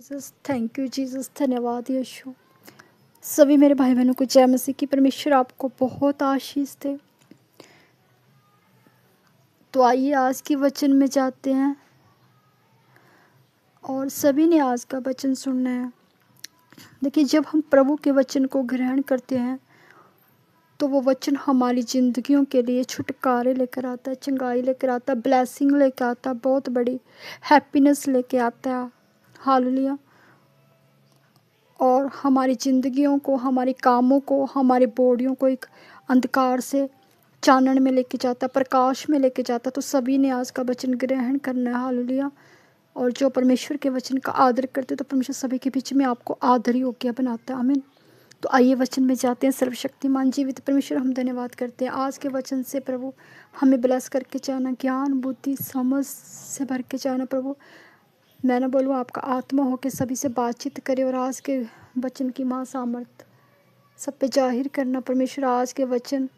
Jesus, thank you Jesus, धन्यवाद यीशु। सभी मेरे भाई बहनों को जय मसीह की। परमेश्वर आपको बहुत आशीष दे। तो आइए आज की वचन में जाते हैं और सभी ने आज का वचन सुनना है। देखिए, जब हम प्रभु के वचन को ग्रहण करते हैं तो वो वचन हमारी ज़िंदगियों के लिए छुटकारे लेकर आता है, चंगाई लेकर आता है, ब्लेसिंग लेकर आता है, बहुत बड़ी हैप्पीनेस लेके आता है। हालेलुया। और हमारी ज़िंदगियों को, हमारे कामों को, हमारी बॉडियों को एक अंधकार से चानन में लेके जाता, प्रकाश में लेके जाता। तो सभी ने आज का वचन ग्रहण करना है। हालेलुया। और जो परमेश्वर के वचन का आदर करते तो परमेश्वर सभी के बीच में आपको आदर योग्य बनाता है। आमीन। तो आइए वचन में जाते हैं। सर्वशक्तिमान जीवित परमेश्वर, हम धन्यवाद करते हैं आज के वचन से। प्रभु हमें ब्लेस करके जाना, ज्ञान बुद्धि समझ से भर के जाना। प्रभु मैं ना बोलूँ, आपका आत्मा होकर सभी से बातचीत करे और आज के वचन की महासामर्थ सब पे जाहिर करना। परमेश्वर आज के वचन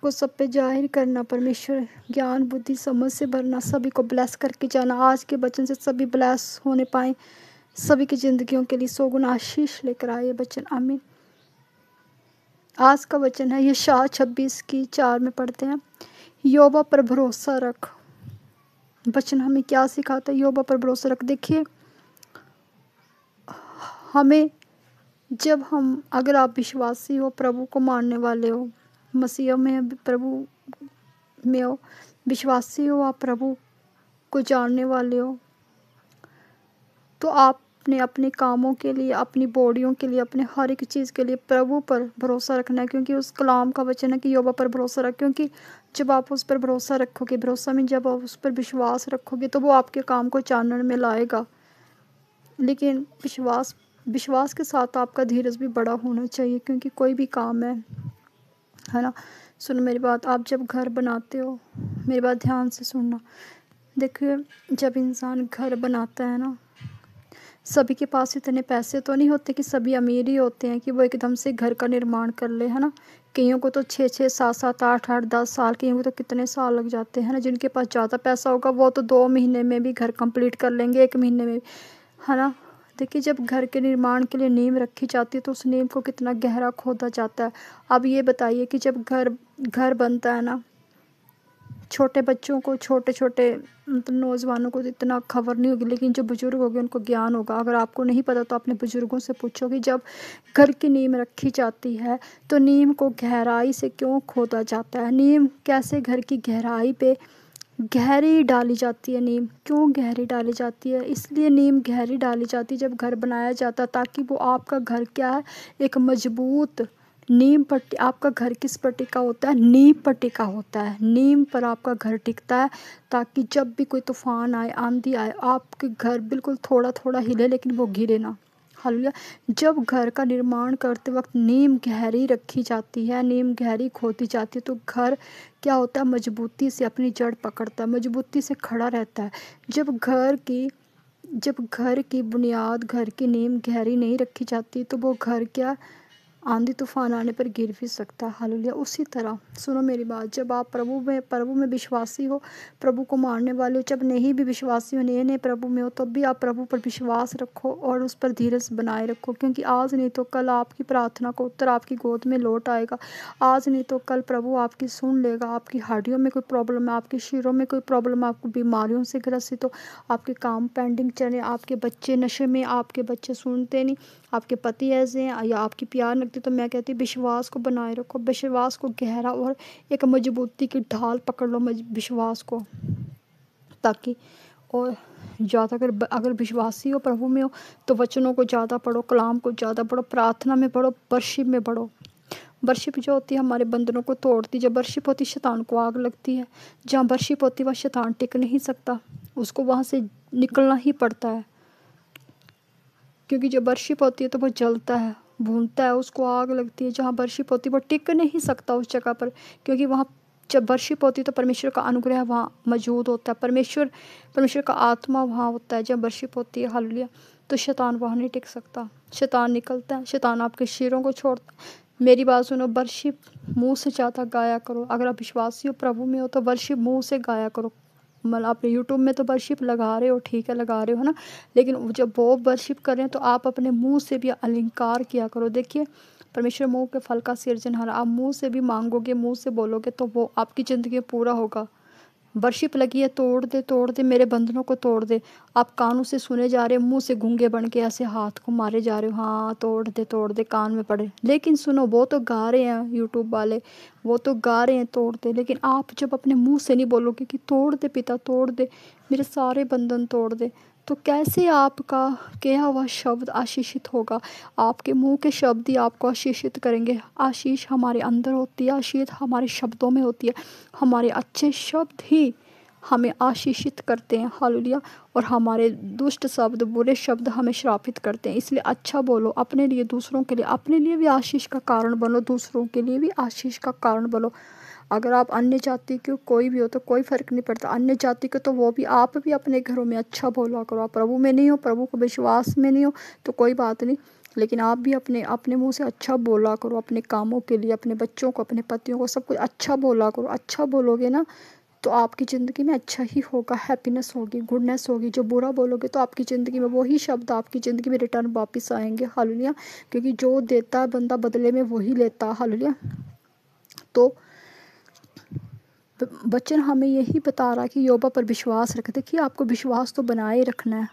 को सब पे जाहिर करना। परमेश्वर ज्ञान बुद्धि समझ से भरना, सभी को ब्लेस करके जाना। आज के वचन से सभी ब्लेस होने पाए, सभी की जिंदगियों के लिए 100 गुना आशीष लेकर आए वचन। आमीन। आज का वचन है यशायाह 26:4 में पढ़ते हैं, यहोवा पर भरोसा रख। वचन हमें क्या सिखाता है? यहोवा पर भरोसा रख। देखिए, हमें जब हम, अगर आप विश्वासी हो, प्रभु को मानने वाले हो, मसीह में, प्रभु में हो, विश्वासी हो, आप प्रभु को जानने वाले हो, तो आपने अपने कामों के लिए, अपनी बॉडियों के लिए, अपने हर एक चीज़ के लिए प्रभु पर भरोसा रखना है। क्योंकि उस कलाम का वचन है कि यहोवा पर भरोसा रख। क्योंकि जब आप उस पर भरोसा रखोगे, भरोसा में जब आप उस पर विश्वास रखोगे तो वो आपके काम को चानन में लाएगा। लेकिन विश्वास के साथ आपका धीरज भी बड़ा होना चाहिए। क्योंकि कोई भी काम है ना। सुनो मेरी बात, आप जब घर बनाते हो, मेरी बात ध्यान से सुनना। देखिए, जब इंसान घर बनाता है ना, सभी के पास इतने पैसे तो नहीं होते कि सभी अमीर ही होते हैं कि वो एकदम से घर का निर्माण कर ले, है ना। कईयों को तो 6-6, 7-7, 8-8, 10 साल, कईयों को तो कितने साल लग जाते हैं ना। जिनके पास ज़्यादा पैसा होगा वो तो 2 महीने में भी घर कंप्लीट कर लेंगे, 1 महीने में, है ना। देखिए, जब घर के निर्माण के लिए नींव रखी जाती है तो उस नींव को कितना गहरा खोदा जाता है। अब ये बताइए कि जब घर बनता है ना, छोटे बच्चों को, छोटे छोटे मतलब नौजवानों को तो इतना खबर नहीं होगी, लेकिन जो बुजुर्ग होंगे उनको ज्ञान होगा। अगर आपको नहीं पता तो अपने बुजुर्गों से पूछो कि जब घर की नींव रखी जाती है तो नींव को गहराई से क्यों खोदा जाता है, नींव कैसे घर की गहराई पे गहरी डाली जाती है। नींव क्यों गहरी डाली जाती है? इसलिए नींव गहरी डाली जाती है जब घर बनाया जाता है, ताकि वो आपका घर क्या है, एक मजबूत नींव पर। आपका घर किस पर टिका होता है? नींव पर टिका होता है। नींव पर आपका घर टिकता है ताकि जब भी कोई तूफान आए, आंधी आए, आपके घर बिल्कुल थोड़ा थोड़ा हिले लेकिन वो गिरे ना। हालेलुया। जब घर का निर्माण करते वक्त नींव गहरी रखी जाती है, नींव गहरी खोदी जाती है, तो घर क्या होता है, मजबूती से अपनी जड़ पकड़ता है, मजबूती से खड़ा रहता है। जब घर की बुनियाद, घर की नींव गहरी नहीं रखी जाती तो वो घर क्या, आंधी तूफान आने पर गिर भी सकता है। हालेलुया। उसी तरह सुनो मेरी बात, जब आप प्रभु में विश्वासी हो, प्रभु को मानने वाले हो, जब नहीं भी विश्वासी हो, नए नए प्रभु में हो, तब भी आप प्रभु पर विश्वास रखो और उस पर धीरज बनाए रखो। क्योंकि आज नहीं तो कल आपकी प्रार्थना को उत्तर आपकी गोद में लौट आएगा। आज नहीं तो कल प्रभु आपकी सुन लेगा। आपकी हड्डियों में कोई प्रॉब्लम है, आपके शिरों में कोई प्रॉब्लम है, आपको बीमारियों से ग्रसित हो, आपके काम पेंडिंग चले, आपके बच्चे नशे में, आपके बच्चे सुनते नहीं, आपके पति ऐसे हैं या आपकी प्यार लगती, तो मैं कहती विश्वास को बनाए रखो, विश्वास को गहरा और एक मजबूती की ढाल पकड़ लो विश्वास को, ताकि और ज़्यादा अगर विश्वासी हो, प्रभु में हो, तो वचनों को ज़्यादा पढ़ो, कलाम को ज़्यादा पढ़ो, प्रार्थना में पढ़ो, वर्शिप में पढ़ो। वर्शिप जो होती है हमारे बंधनों को तोड़ती, जब वर्शिप होती शैतान को आग लगती है। जहाँ वर्शिप होती है वह शैतान टिक नहीं सकता, उसको वहाँ से निकलना ही पड़ता है। क्योंकि जब वर्शिप होती है तो वो जलता है, भूनता है, उसको आग लगती है। जहाँ वर्शिप होती है वो टिक नहीं सकता उस जगह पर, क्योंकि वहाँ जब वर्शिप होती है तो परमेश्वर का अनुग्रह वहाँ मौजूद होता है, परमेश्वर का आत्मा वहाँ होता है जब वर्शिप होती है। हालेलुया। तो शैतान वहाँ नहीं टिक सकता, शैतान निकलता है, शैतान आपके शिरों को छोड़ता है। मेरी बात सुनो, वर्शिप मुँह से ज़्यादा गाया करो। अगर आप विश्वासी हो, प्रभु में हो, तो वर्शिप मुँह से गाया करो। मतलब अपने यूट्यूब में तो वर्शिप लगा रहे हो, ठीक है लगा रहे हो, है ना, लेकिन जब वो वर्शिप कर रहे हैं तो आप अपने मुंह से भी अलंकार किया करो। देखिए परमेश्वर मुंह के फल का सिरजनहार, आप मुंह से भी मांगोगे, मुंह से बोलोगे तो वो आपकी ज़िंदगी में पूरा होगा। वर्शिप लगी है, तोड़ दे मेरे बंधनों को तोड़ दे। आप कानों से सुने जा रहे हो, मुंह से गूंगे बन के ऐसे हाथ को मारे जा रहे हो, हाँ तोड़ दे कान में पड़े। लेकिन सुनो, वो तो गा रहे हैं यूट्यूब वाले, वो तो गा रहे हैं तोड़ दे, लेकिन आप जब अपने मुंह से नहीं बोलोगे कि तोड़ दे पिता, तोड़ दे मेरे सारे बंधन तोड़ दे, तो कैसे आपका कहा हुआ शब्द आशीषित होगा। आपके मुंह के शब्द ही आपको आशीषित करेंगे। आशीष हमारे अंदर होती है, आशीष हमारे शब्दों में होती है। हमारे अच्छे शब्द ही हमें आशीषित करते हैं, हालेलुया। और हमारे दुष्ट शब्द, बुरे शब्द हमें श्रापित करते हैं। इसलिए अच्छा बोलो अपने लिए, दूसरों के लिए, अपने लिए भी आशीष का कारण बनो, दूसरों के लिए भी आशीष का कारण बनो। अगर आप अन्य जाति के कोई भी हो तो कोई फ़र्क नहीं पड़ता, अन्य जाति के तो वो भी, आप भी अपने घरों में अच्छा बोला करो। आप प्रभु में नहीं हो, प्रभु को विश्वास में नहीं हो तो कोई बात नहीं, लेकिन आप भी अपने अपने मुंह से अच्छा बोला करो। अपने कामों के लिए, अपने बच्चों को, अपने पतियों को, सब कुछ अच्छा बोला करो। अच्छा बोलोगे ना तो आपकी ज़िंदगी में अच्छा ही होगा, हैप्पीनेस होगी, गुडनेस होगी। जो बुरा बोलोगे तो आपकी ज़िंदगी में वही शब्द आपकी ज़िंदगी में रिटर्न वापस आएंगे, हालेलुया। क्योंकि जो देता है बंदा बदले में वही लेता है, हालेलुया। तो वचन हमें यही बता रहा है कि योबा पर विश्वास रखें। देखिए आपको विश्वास तो बनाए रखना है,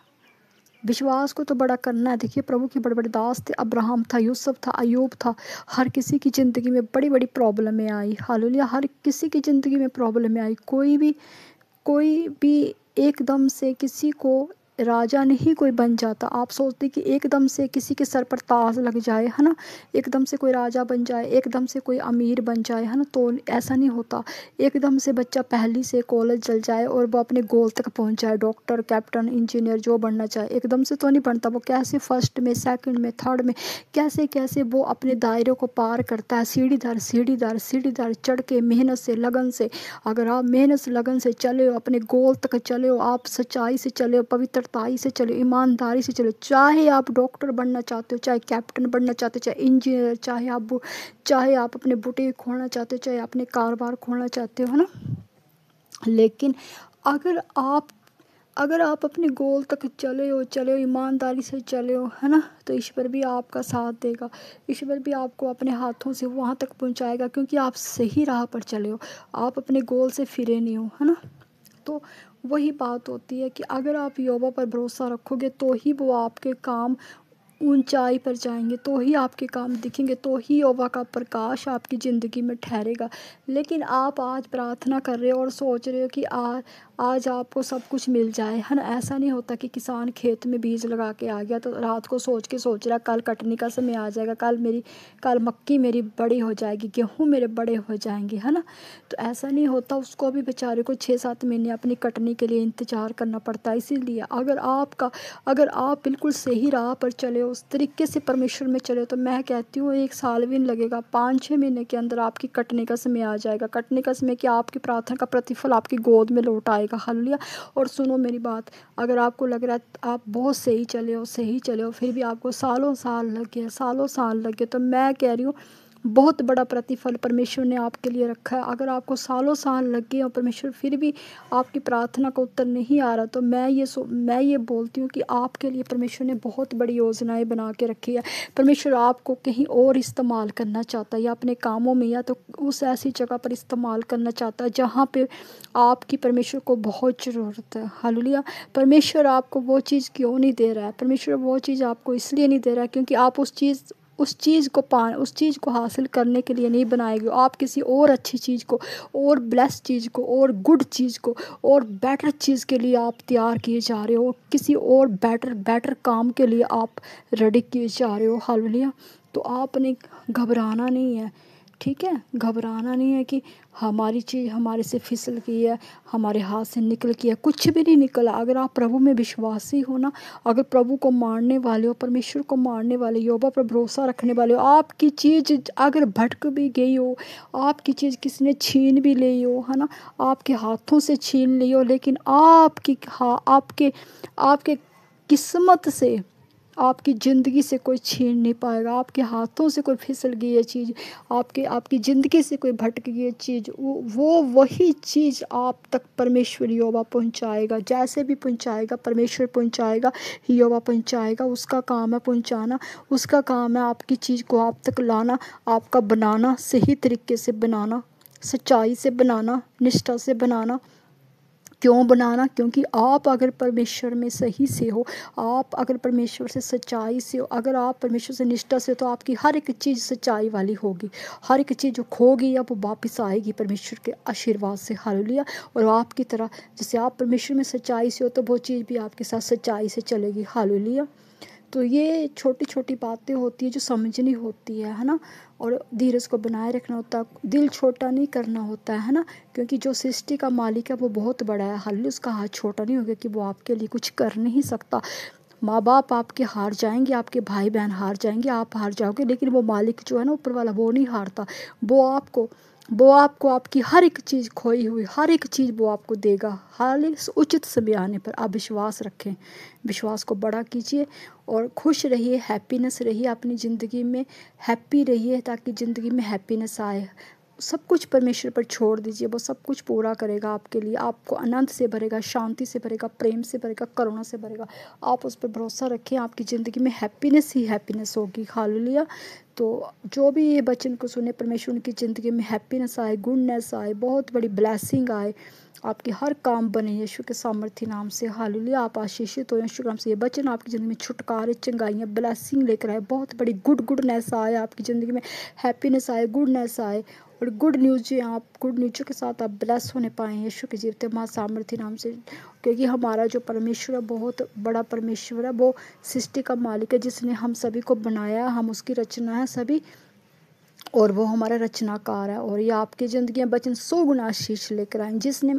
विश्वास को तो बड़ा करना है। देखिए प्रभु के बड़े बड़े दास थे, अब्राहम था, यूसुफ था, अयूब था। हर किसी की ज़िंदगी में बड़ी बड़ी प्रॉब्लमें आई, हालेलुया। हर किसी की ज़िंदगी में प्रॉब्लमें आई। कोई भी एकदम से किसी को राजा नहीं कोई बन जाता। आप सोचते कि एकदम से किसी के सर पर ताज लग जाए, है ना, एकदम से कोई राजा बन जाए, एकदम से कोई अमीर बन जाए, है ना, तो ऐसा नहीं होता। एकदम से बच्चा पहली से कॉलेज चल जाए और वो अपने गोल तक पहुंच जाए, डॉक्टर, कैप्टन, इंजीनियर जो बनना चाहे, एकदम से तो नहीं बनता। वो कैसे फर्स्ट में, सेकंड में, थर्ड में, कैसे कैसे वो अपने दायरे को पार करता है, सीढ़ीदार चढ़ के, मेहनत से, लगन से। अगर आप मेहनत से, लगन से चले हो, अपने गोल तक चले हो, आप सच्चाई से चले हो, पवित्रताई से चले हो, ईमानदारी से चले हो, चाहे आप डॉक्टर बनना चाहते हो, चाहे कैप्टन बनना चाहते हो, चाहे इंजीनियर, चाहे आप अपने बुटीक खोलना चाहते हो, चाहे अपने कारोबार खोलना चाहते हो, है ना। लेकिन अगर आप अपने गोल तक चले हो, ईमानदारी से चले हो, है ना, तो ईश्वर भी आपका साथ देगा। ईश्वर भी आपको अपने हाथों से वहाँ तक पहुँचाएगा, क्योंकि आप सही राह पर चले हो, आप अपने गोल से फिरे नहीं हो, है ना। तो वही बात होती है कि अगर आप यहोवा पर भरोसा रखोगे तो ही वो आपके काम ऊंचाई पर जाएंगे, तो ही आपके काम दिखेंगे, तो ही यहोवा का प्रकाश आपकी ज़िंदगी में ठहरेगा। लेकिन आप आज प्रार्थना कर रहे हो और सोच रहे हो कि आज आपको सब कुछ मिल जाए, है ना। ऐसा नहीं होता कि किसान खेत में बीज लगा के आ गया तो रात को सोच रहा कल कटने का समय आ जाएगा, कल मक्की मेरी बड़ी हो जाएगी, गेहूँ मेरे बड़े हो जाएंगे, है ना। तो ऐसा नहीं होता, उसको भी बेचारे को 6-7 महीने अपनी कटनी के लिए इंतज़ार करना पड़ता है। इसीलिए अगर आप बिल्कुल सही राह पर चले, उस तरीके से परमेश्वर में चले, तो मैं कहती हूँ 1 साल भी नहीं लगेगा, 5-6 महीने के अंदर आपकी कटने का समय आ जाएगा। कटने का समय कि आपकी प्रार्थना का प्रतिफल आपकी गोद में लौट आएगा, हालेलुया। और सुनो मेरी बात, अगर आपको लग रहा है आप बहुत सही चले हो, फिर भी आपको सालों साल लग गए, तो मैं कह रही हूँ बहुत बड़ा प्रतिफल परमेश्वर ने आपके लिए रखा है। अगर आपको सालों साल लग गए और परमेश्वर फिर भी आपकी प्रार्थना का उत्तर नहीं आ रहा, तो मैं ये बोलती हूँ कि आपके लिए परमेश्वर ने बहुत बड़ी योजनाएं बना के रखी है। परमेश्वर आपको कहीं और इस्तेमाल करना चाहता है, या अपने कामों में, या तो उस ऐसी जगह पर इस्तेमाल करना चाहता है जहाँ पे आपकी परमेश्वर को बहुत ज़रूरत है, हालेलुया। परमेश्वर आपको वो चीज़ क्यों नहीं दे रहा है? परमेश्वर वो चीज़ आपको इसलिए नहीं दे रहा है क्योंकि आप उस चीज़ को हासिल करने के लिए नहीं बनाए गए। आप किसी और अच्छी चीज़ को, और ब्लेस चीज़ को, और गुड चीज़ को, और बेटर चीज़ के लिए आप तैयार किए जा रहे हो, किसी और बेटर काम के लिए आप रेडी किए जा रहे हो, हालेलुया। तो आपने घबराना नहीं है, ठीक है, घबराना नहीं है कि हमारी चीज़ हमारे से फिसल गई है, हमारे हाथ से निकल गई है। कुछ भी नहीं निकला। अगर आप प्रभु में विश्वासी हो ना, अगर प्रभु को मानने वाले हो, परमेश्वर को मानने वाले, यहोवा पर भरोसा रखने वाले हो, आपकी चीज़ अगर भटक भी गई हो, आपकी चीज़ किसी ने छीन भी ली हो, है ना, आपके हाथों से छीन ली हो, लेकिन आपके किस्मत से आपकी ज़िंदगी से कोई छीन नहीं पाएगा। आपके हाथों से कोई फिसल गई ये चीज़, आपकी ज़िंदगी से कोई भटक गई ये चीज़, वो वही चीज़ आप तक परमेश्वर यहोवा पहुंचाएगा। जैसे भी पहुंचाएगा परमेश्वर पहुंचाएगा, यहोवा पहुंचाएगा। उसका काम है पहुंचाना, उसका काम है आपकी चीज़ को आप तक लाना, आपका बनाना, सही तरीके से बनाना, सच्चाई से बनाना, निष्ठा से बनाना। क्यों बनाना? क्योंकि आप अगर परमेश्वर में सही से हो, आप अगर परमेश्वर से सच्चाई से हो, अगर आप परमेश्वर से निष्ठा से हो, तो आपकी हर एक चीज़ सच्चाई वाली होगी। हर एक चीज़ जो खो गई है वो वापस आएगी परमेश्वर के आशीर्वाद से। हालेलुया। और आपकी तरह जैसे आप परमेश्वर में सच्चाई से हो तो वो चीज़ भी आपके साथ सच्चाई से चलेगी। हालेलुया। तो ये छोटी छोटी बातें होती है जो समझनी होती है ना। और धीरज को बनाए रखना होता है, दिल छोटा नहीं करना होता है ना। क्योंकि जो सृष्टि का मालिक है वो बहुत बड़ा है। हालेलुया। उसका हाथ छोटा नहीं होगा कि वो आपके लिए कुछ कर नहीं सकता। माँ बाप आपके हार जाएंगे, आपके भाई बहन हार जाएंगे, आप हार जाओगे, लेकिन वो मालिक जो है ना ऊपर वाला, वो नहीं हारता। वो आपको आपकी हर एक चीज़, खोई हुई हर एक चीज़ वो आपको देगा। हालांकि उचित समय आने पर आप विश्वास रखें, विश्वास को बड़ा कीजिए और खुश रहिए, हैप्पीनेस रहिए अपनी ज़िंदगी में, हैप्पी रहिए ताकि ज़िंदगी में हैप्पीनेस आए। सब कुछ परमेश्वर पर छोड़ दीजिए, वो सब कुछ पूरा करेगा आपके लिए। आपको आनंद से भरेगा, शांति से भरेगा, प्रेम से भरेगा, करुणा से भरेगा। आप उस पर भरोसा रखें, आपकी ज़िंदगी में हैप्पीनेस ही हैप्पीनेस होगी। हालेलुया। तो जो भी ये वचन को सुने, परमेश्वर उनकी ज़िंदगी में हैप्पीनेस आए, गुडनेस आए, बहुत बड़ी ब्लेसिंग आए, आपके हर काम बने यीशु के सामर्थ्य नाम से। हालेलुया। आप आशीषित हो यीशु के नाम से। ये वचन आपकी ज़िंदगी में छुटकारे, चंगाइयाँ, ब्लेसिंग लेकर आए, बहुत बड़ी गुडनेस आए आपकी ज़िंदगी में, हैप्पीनेस आए, गुडनेस आए और गुड न्यूज़ जो आप गुड न्यूज़ के साथ आप ब्लेस होने पाएँ यीशु के जीवते माँ सामर्थ्य नाम से। क्योंकि हमारा जो परमेश्वर है बहुत बड़ा परमेश्वर है, वो सृष्टि का मालिक है जिसने हम सभी को बनाया, हम उसकी रचना है सभी, और वो हमारा रचनाकार है। और ये आपकी ज़िंदगी में वचन 100 गुना आशीष लेकर आए, जिसने